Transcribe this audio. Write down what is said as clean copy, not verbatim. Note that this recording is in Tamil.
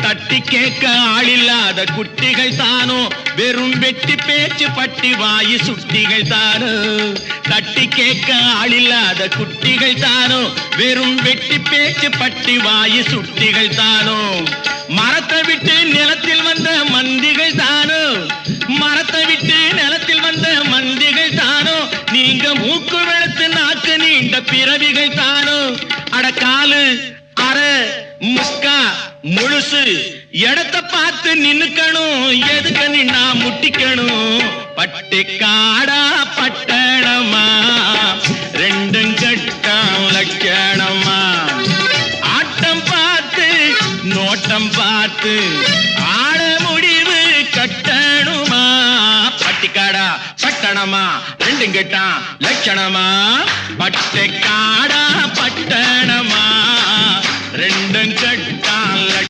தட்டி கேட்க ஆளில்லாத குட்டிகள் தானோ வெறும் வெட்டி பேச்சு பட்டி வாயு சுட்டிகள் தானோ தட்டி கேட்க ஆளில்லாத குட்டிகள் தானோ வெறும் வெட்டி பேச்சு பட்டி வாயு சுட்டிகள் தானோ மரத்தை விட்டு நிலத்தில் வந்த மந்திகள் தானோ மரத்தை விட்டு நிலத்தில் வந்த மந்திகள் தானோ நீங்க மூக்கு வெளுத்து நாக்கு நீண்ட பிறவிகள் தானோ அடக்காலு அரை முக்கா முழுசு இடத்தை பார்த்து நின்னுக்கணும் எதுக்கு நின்னா முட்டிக்கணும் பட்டி காடா பட்டணமா ரெண்டும் கட்டம் லட்சணமா ஆட்டம் பார்த்து நோட்டம் பார்த்து ஆட முடிவு கட்டணுமா பட்டிக்காடா பட்டணமா ரெண்டும் கெட்டான் லட்சணமா பட்டி காடா பட்டணமா ரெண்டும் கட்ட